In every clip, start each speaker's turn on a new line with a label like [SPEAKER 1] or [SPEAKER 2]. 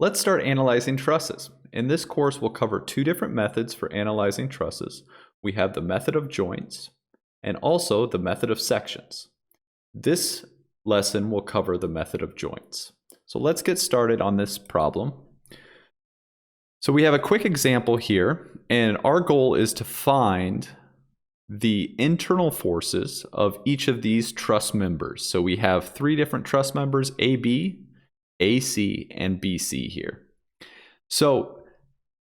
[SPEAKER 1] Let's start analyzing trusses. In this course, we'll cover two different methods for analyzing trusses. We have the method of joints and also the method of sections. This lesson will cover the method of joints. So let's get started on this problem. So we have a quick example here, and our goal is to find the internal forces of each of these truss members. So we have three different truss members, AB, AC, and BC here. So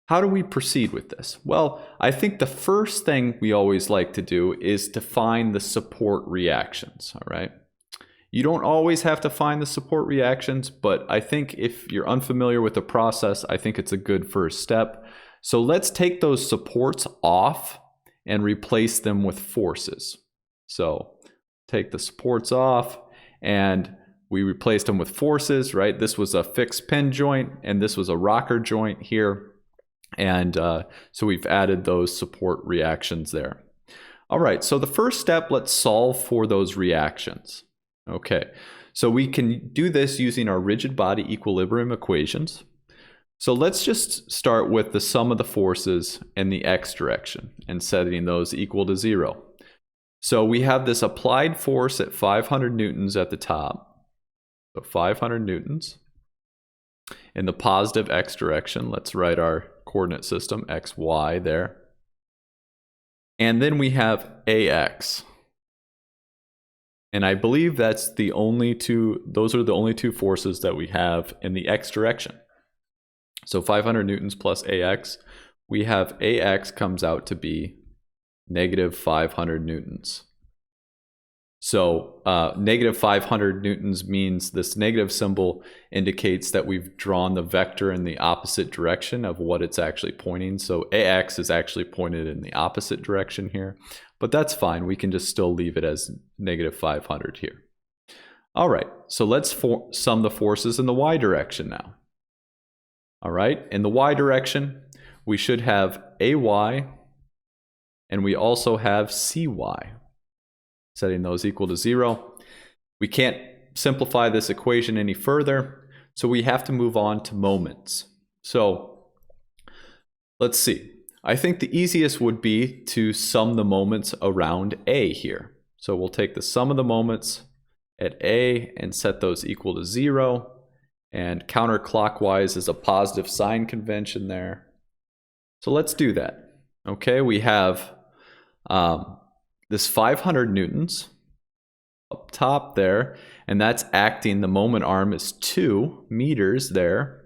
[SPEAKER 1] how do we proceed with this? Well, I think the first thing we always like to do is to find the support reactions, all right? You don't always have to find the support reactions, but I think if you're unfamiliar with the process, I think it's a good first step. So let's take those supports off and replace them with forces. So take the supports off and we replaced them with forces, right? This was a fixed pin joint and this was a rocker joint here. And so we've added those support reactions there. All right, so the first step, let's solve for those reactions. Okay, so we can do this using our rigid body equilibrium equations. So let's just start with the sum of the forces in the x direction and setting those equal to 0. So we have this applied force at 500 newtons at the top. So 500 newtons. In the positive x direction, let's write our coordinate system, x, y there. And then we have AX. And I believe that's the only two, those are the only two forces that we have in the x direction. So 500 newtons plus AX, we have AX comes out to be negative 500 newtons. So negative 500 newtons means this negative symbol indicates that we've drawn the vector in the opposite direction of what it's actually pointing. So AX is actually pointed in the opposite direction here, but that's fine. We can just still leave it as negative 500 here. All right, so let's sum the forces in the y direction now. All right, in the y direction, we should have AY and we also have CY. Setting those equal to 0. We can't simplify this equation any further, so we have to move on to moments. So let's see. I think the easiest would be to sum the moments around A here. So we'll take the sum of the moments at A and set those equal to 0. And counterclockwise is a positive sign convention there. So let's do that. Okay, we have this 500 newtons up top there, and that's acting, the moment arm is 2 meters there.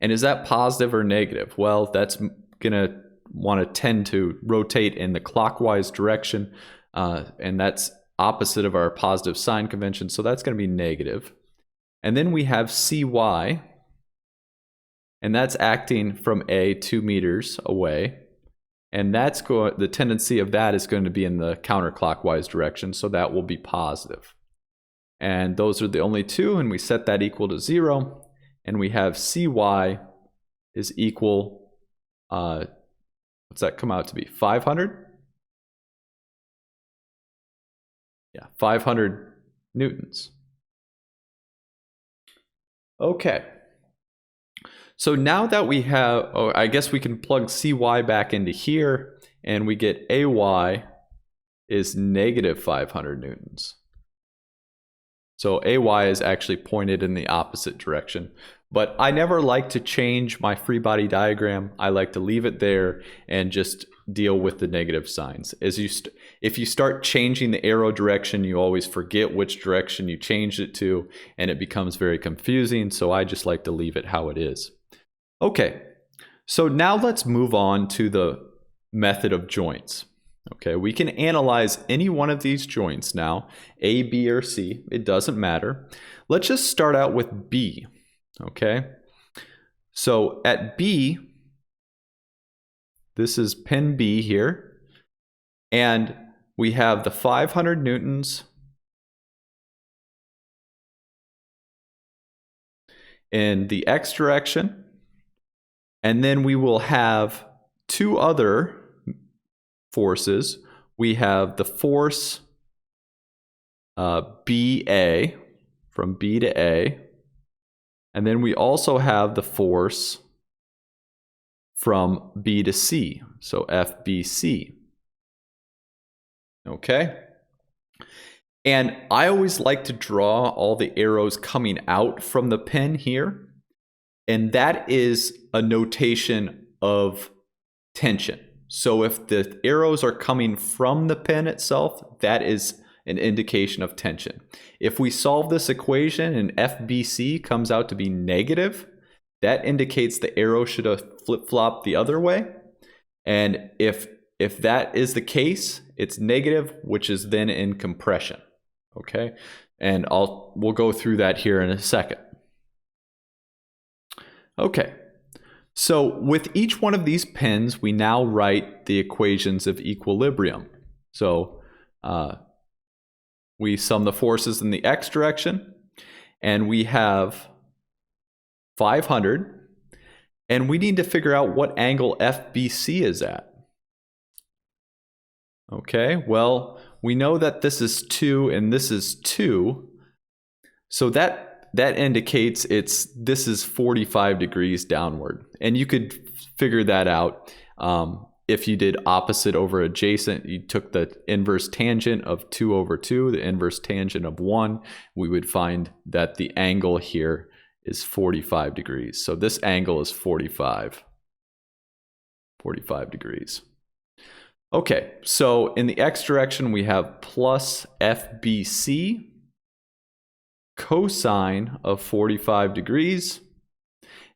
[SPEAKER 1] And is that positive or negative? Well, that's gonna want to tend to rotate in the clockwise direction, and that's opposite of our positive sign convention, so that's gonna be negative. And then we have CY, and that's acting from A 2 meters away. And that's the tendency of that is going to be in the counterclockwise direction, so that will be positive. And those are the only two, and we set that equal to 0, and we have CY is equal, what's that come out to be, 500? Yeah, 500 newtons. Okay. So now that we have, I guess we can plug CY back into here, and we get AY is negative 500 newtons. So AY is actually pointed in the opposite direction. But I never like to change my free body diagram. I like to leave it there and just deal with the negative signs. If you start changing the arrow direction, you always forget which direction you changed it to, and it becomes very confusing. So I just like to leave it how it is. Okay, so now let's move on to the method of joints. Okay, we can analyze any one of these joints now, A, B, or C, it doesn't matter. Let's just start out with B, okay? So at B, this is pin B here, and we have the 500 newtons in the X direction. And then we will have two other forces. We have the force BA from B to A, And then we also have the force from B to C, so FBC. Okay? And I always like to draw all the arrows coming out from the pen here, and that is a notation of tension. So if the arrows are coming from the pen itself, that is an indication of tension. If we solve this equation and FBC comes out to be negative, that indicates the arrow should have flip-flopped the other way. And if that is the case, it's negative, which is then in compression. Okay? And we'll go through that here in a second. Okay. So with each one of these pens, we now write the equations of equilibrium. So we sum the forces in the x direction, and we have 500, and we need to figure out what angle FBC is at. Okay, well, we know that this is 2 and this is 2, so that indicates this is 45 degrees downward. And you could figure that out if you did opposite over adjacent. You took the inverse tangent of 2 over 2, the inverse tangent of 1, we would find that the angle here is 45 degrees. So this angle is 45 degrees. Okay, so in the x direction we have plus FBC cosine of 45 degrees,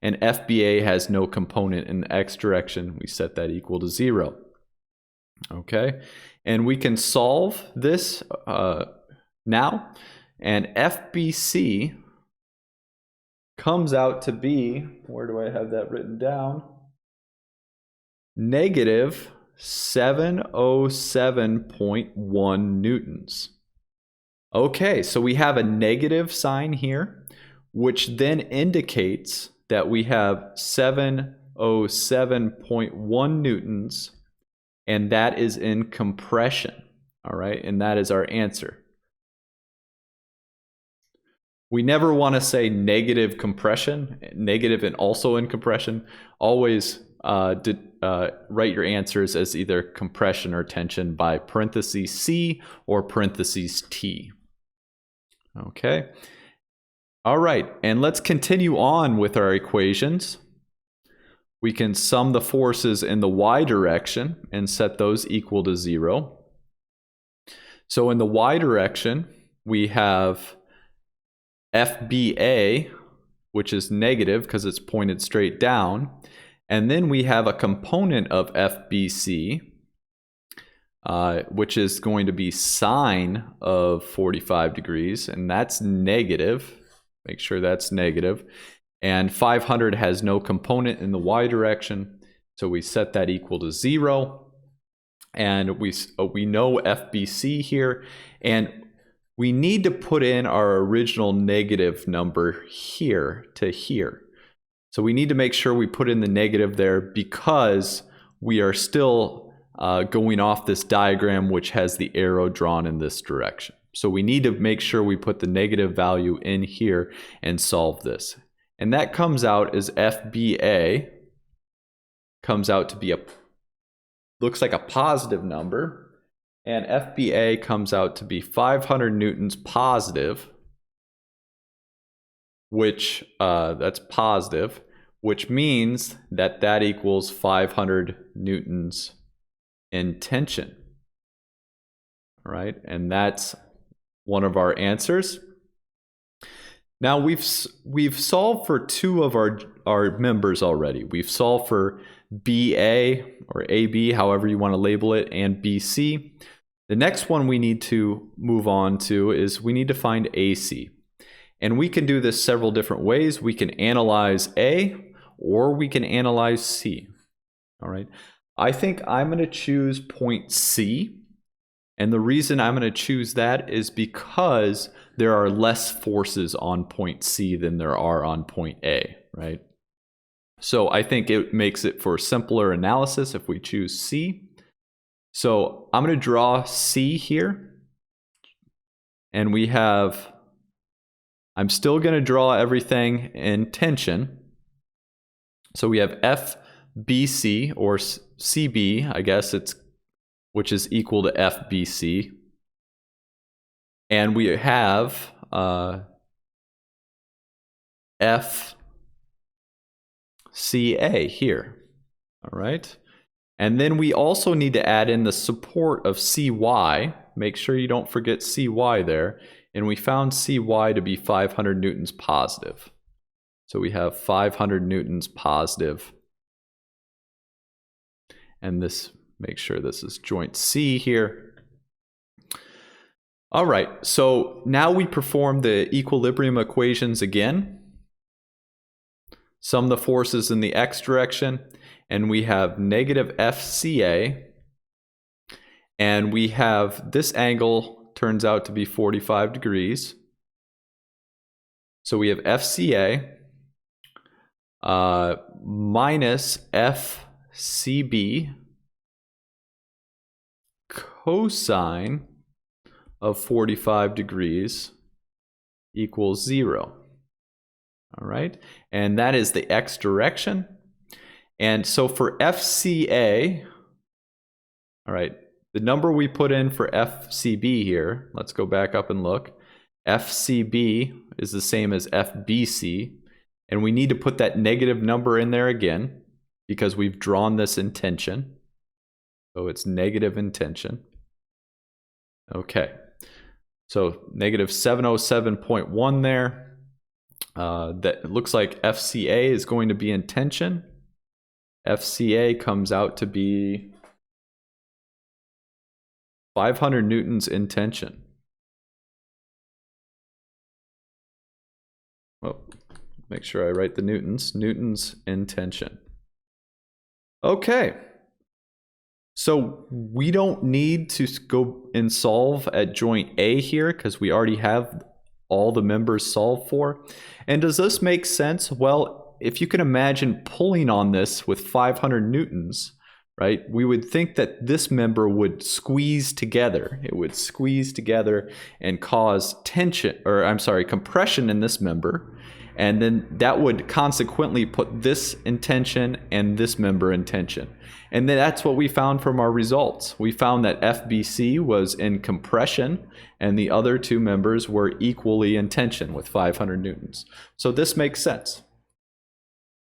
[SPEAKER 1] and FBA has no component in the x direction. We set that equal to 0. Okay, and we can solve this now, and FBC comes out to be, where do I have that written down? Negative 707.1 newtons. Okay, so we have a negative sign here, which then indicates that we have 707.1 newtons, and that is in compression. All right, and that is our answer. We never want to say negative compression, negative and also in compression. Always write your answers as either compression or tension by parentheses C or parentheses T. Okay. All right, and let's continue on with our equations. We can sum the forces in the y direction and set those equal to 0. So in the y direction, we have FBA, which is negative because it's pointed straight down. And then we have a component of FBC, which is going to be sine of 45 degrees, and that's negative. Make sure that's negative. And 500 has no component in the y direction, so we set that equal to 0. And we know FBC here, and we need to put in our original negative number here to here. So we need to make sure we put in the negative there because we are still going off this diagram which has the arrow drawn in this direction. So we need to make sure we put the negative value in here and solve this. And that comes out as FBA comes out to be looks like a positive number. And FBA comes out to be 500 newtons positive, which that's positive, which means that that equals 500 newtons in tension. All right, and that's one of our answers. Now we've solved for 2 of our members already. We've solved for BA or AB, however you want to label it, and BC. The next one we need to move on to is we need to find AC. And we can do this several different ways. We can analyze A or we can analyze C. All right. I think I'm going to choose point C. And the reason I'm going to choose that is because there are less forces on point C than there are on point A, right? So I think it makes it for simpler analysis if we choose C. So I'm going to draw C here. And we have I'm still going to draw everything in tension. So we have FBC, or CB, I guess which is equal to FBC. And we have FCA here. All right. And then we also need to add in the support of CY. Make sure you don't forget CY there. And we found CY to be 500 newtons positive. So we have 500 newtons positive. And this, make sure this is joint C here. All right, so now we perform the equilibrium equations again. Sum the forces in the x direction, and we have negative FCA. And we have this angle turns out to be 45 degrees. So we have FCA minus FCB cosine of 45 degrees equals 0. All right, and that is the x direction. And so for FCA, all right, the number we put in for FCB here, let's go back up and look. FCB is the same as FBC, and we need to put that negative number in there again because we've drawn this in tension. So it's negative in tension. Okay, so negative 707.1 there. That looks like FCA is going to be in tension. FCA comes out to be 500 newtons in tension. Oh, make sure I write the newtons. Newtons in tension. Okay. So we don't need to go and solve at joint A here because we already have all the members solved for. And does this make sense? Well, if you can imagine pulling on this with 500 newtons, right, we would think that this member would squeeze together. It would squeeze together and cause tension, or I'm sorry, compression in this member. And then that would consequently put this in tension and this member in tension. And then that's what we found from our results. We found that FBC was in compression and the other two members were equally in tension with 500 newtons. So this makes sense.